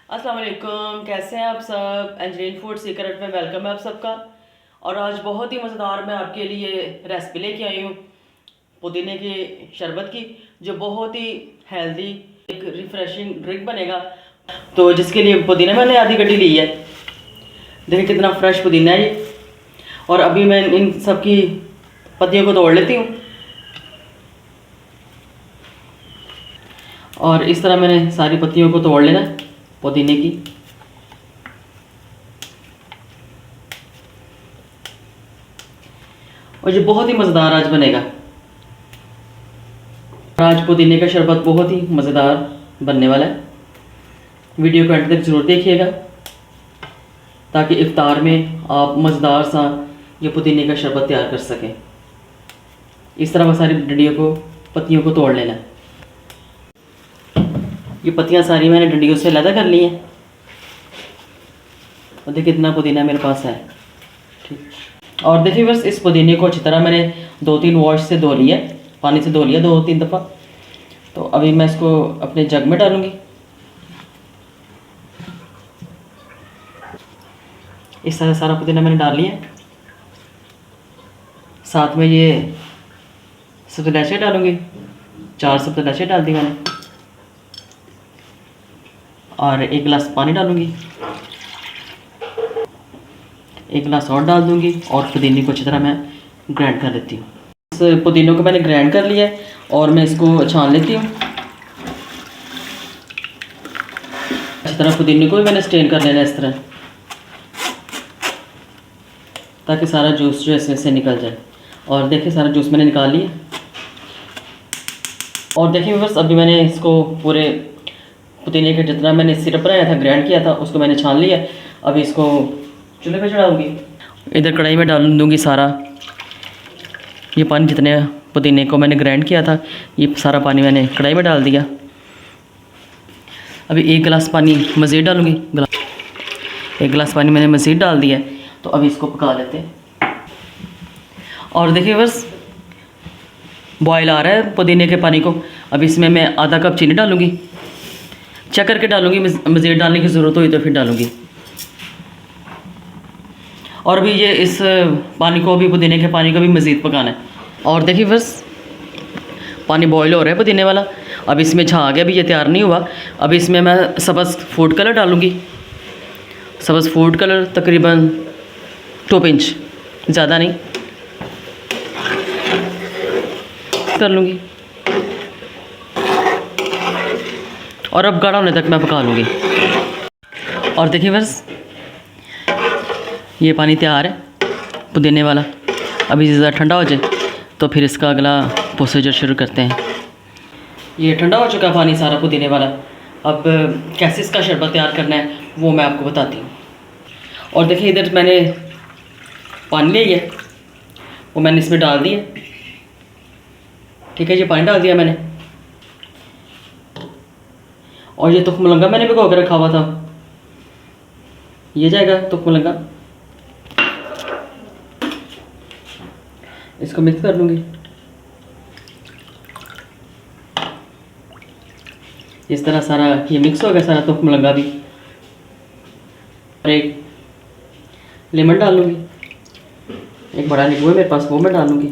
अस्सलाम वालेकुम, कैसे हैं आप सब। एंजलिन फूड सीक्रेट में वेलकम है आप सबका। और आज बहुत ही मज़ेदार मैं आपके लिए रेसिपी लेके आई हूँ पुदीने की शरबत की, जो बहुत ही हेल्दी एक रिफ़्रेशिंग ड्रिंक बनेगा। तो जिसके लिए पुदीना मैंने आधी गड्डी ली है। देखिए कितना फ्रेश पुदीना है ये। और अभी मैं इन सब की पत्तियों को तोड़ लेती हूँ। और इस तरह मैंने सारी पत्तियों को तोड़ लेना है पुदीने की। और ये बहुत ही मज़ेदार आज बनेगा। आज पुदीने का शरबत बहुत ही मज़ेदार बनने वाला है। वीडियो को अंत तक ज़रूर देखिएगा ताकि इफ्तार में आप मज़ेदार सा ये पुदीने का शरबत तैयार कर सकें। इस तरह वह सारी डंडियों को पत्तियों को तोड़ लेना। ये पत्तियाँ सारी मैंने डंडियों से अलग कर ली हैं। और देखिए कितना पुदीना मेरे पास है। ठीक। और देखिए बस इस पुदीने को अच्छी तरह मैंने 2-3 वॉश से धो लिया, पानी से धो लिया 2-3 दफ़ा। तो अभी मैं इसको अपने जग में डालूँगी। इस तरह सारा पुदीना मैंने डाल लिया। साथ में ये सब्ज़ इलायची डालूँगी, 4 सब्ज़ इलायची डाल दी मैंने। और 1 गिलास पानी डालूँगी, 1 गिलास और डाल दूँगी। और पुदीने को अच्छी तरह मैं ग्राइंड कर लेती हूँ। इस पुदीनों को मैंने ग्राइंड कर लिया है और मैं इसको छान लेती हूँ। अच्छी तरह पुदीने को भी मैंने स्ट्रेन कर लेना है इस तरह, ताकि सारा जूस जो इसमें से निकल जाए। और देखिए सारा जूस मैंने निकाल लिया। और देखिए बस अभी मैंने इसको पूरे पुदीने का जितना मैंने सिरप बनाया था, ग्राइंड किया था, उसको मैंने छान लिया। अभी इसको चूल्हे पे चढ़ाऊँगी। इधर कढ़ाई में डाल दूँगी सारा ये पानी, जितने पुदीने को मैंने ग्राइंड किया था ये सारा पानी मैंने कढ़ाई में डाल दिया। अभी 1 गिलास पानी मज़ीद डालूँगी। 1 गिलास पानी मैंने मज़ीद डाल दिया। तो अभी इसको पका लेते हैं। और देखिए बस बॉयल आ रहा है पुदीने के पानी को। अभी इसमें मैं आधा कप चीनी डालूँगी, चेक करके डालूँगी, मज़ीद डालने की ज़रूरत हुई तो फिर डालूँगी। और अभी ये इस पानी को भी, पुदीने के पानी को भी मज़ीद पकाना है। और देखिए बस पानी बॉयल हो रहा है पुदीने वाला। अब इसमें छा आ गया, अभी ये तैयार नहीं हुआ। अभी इसमें मैं सब्ज़ फूड कलर डालूँगी। सब्ज़ फूड कलर तकरीबन 2 पिंच, ज़्यादा नहीं, कर लूँगी। और अब गाढ़ा होने तक मैं पका लूँगी। और देखिए बस ये पानी तैयार है पुदीने वाला। अभी ज़्यादा ठंडा हो जाए तो फिर इसका अगला प्रोसीजर शुरू करते हैं। ये ठंडा हो चुका पानी सारा पुदीने वाला। अब कैसे इसका शरबत तैयार करना है वो मैं आपको बताती हूँ। और देखिए इधर मैंने पानी लिया है, वो मैंने इसमें डाल दिया। ठीक है, ये पानी डाल दिया मैंने। और ये तुख मुलंगा मैंने भिगो कर रखा हुआ था, ये जाएगा तुख मुलंगा। इसको मिक्स कर लूँगी। इस तरह सारा ये मिक्स हो गया सारा तुख मुलंगा भी। और 1 लेमन डाल लूँगी, 1 बड़ा नींबू है मेरे पास, वो मैं डालूँगी।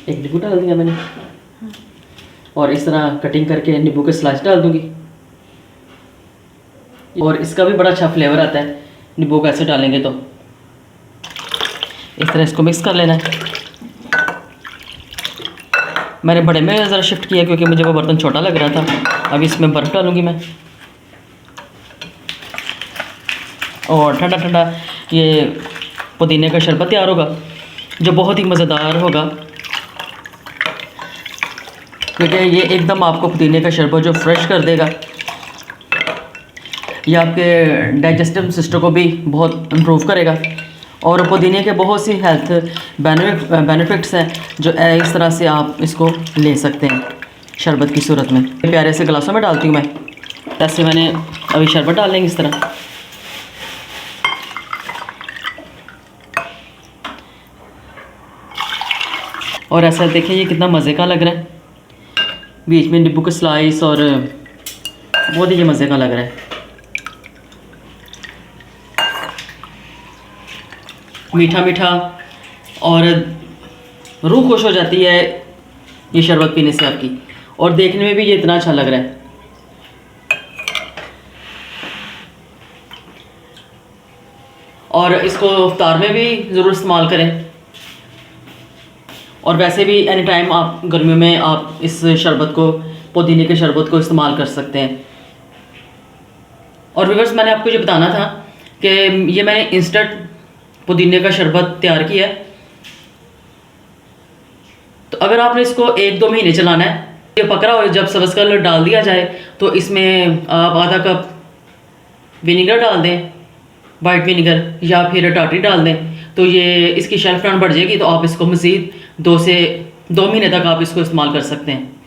1 नींबू डाल दिया मैंने। और इस तरह कटिंग करके नींबू के स्लाइस डाल दूँगी। और इसका भी बड़ा अच्छा फ्लेवर आता है नींबू को ऐसे डालेंगे तो। इस तरह इसको मिक्स कर लेना है। मैंने बड़े में ज़रा शिफ्ट किया क्योंकि मुझे वो बर्तन छोटा लग रहा था। अभी इसमें बर्फ़ डालूँगी मैं। और ठंडा ठंडा ये पुदीने का शरबत तैयार होगा, जो बहुत ही मज़ेदार होगा। क्योंकि ये एकदम आपको पुदीने का शरबत जो फ्रेश कर देगा, ये आपके डाइजेस्टिव सिस्टम को भी बहुत इम्प्रूव करेगा। और पुदीने के बहुत सी हेल्थ बेनिफिट्स हैं जो इस तरह से आप इसको ले सकते हैं शरबत की सूरत में। प्यारे से गिलासों में डालती हूँ मैं। ऐसे मैंने अभी शरबत डाल लेंगे इस तरह। और ऐसा देखिए ये कितना मज़े का लग रहा है। बीच में नींबू के स्लाइस और बहुत ही ये मज़े का लग रहा है। मीठा मीठा और रूह खुश हो जाती है ये शरबत पीने से आपकी, और देखने में भी ये इतना अच्छा लग रहा है। और इसको इफ्तार में भी ज़रूर इस्तेमाल करें, और वैसे भी एनी टाइम आप गर्मियों में आप इस शरबत को, पुदीने के शरबत को इस्तेमाल कर सकते हैं। और व्यूअर्स, मैंने आपको ये बताना था कि ये मैंने इंस्टेंट पुदीने का शरबत तैयार किया है। तो अगर आपने इसको 1-2 महीने चलाना है, ये पकड़ा हो, जब सब्ज़ कलर डाल दिया जाए तो इसमें आप आधा कप विनीगर डाल दें, वाइट विनीगर, या फिर टाटरी डाल दें, तो ये इसकी शेल्फ लाइफ बढ़ जाएगी। तो आप इसको मज़ीद 2 महीने तक आप इसको इस्तेमाल कर सकते हैं।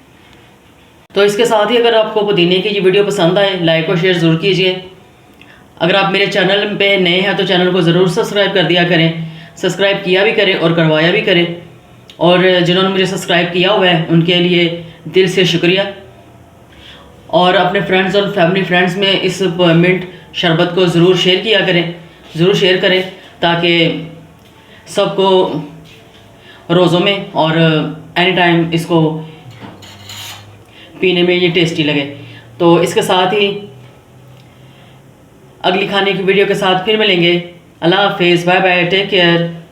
तो इसके साथ ही अगर आपको पुदीने की ये वीडियो पसंद आए, लाइक और शेयर ज़रूर कीजिए। अगर आप मेरे चैनल पे नए हैं तो चैनल को ज़रूर सब्सक्राइब कर दिया करें, सब्सक्राइब किया भी करें और करवाया भी करें। और जिन्होंने मुझे सब्सक्राइब किया हुआ है उनके लिए दिल से शुक्रिया। और अपने फ्रेंड्स और फैमिली फ्रेंड्स में इस मिंट शरबत को ज़रूर शेयर किया करें, ज़रूर शेयर करें, ताकि सबको रोज़ों में और एनी टाइम इसको पीने में ये टेस्टी लगे। तो इसके साथ ही अगली खाने की वीडियो के साथ फिर मिलेंगे। अल्लाह हाफिज़, बाय बाय, टेक केयर।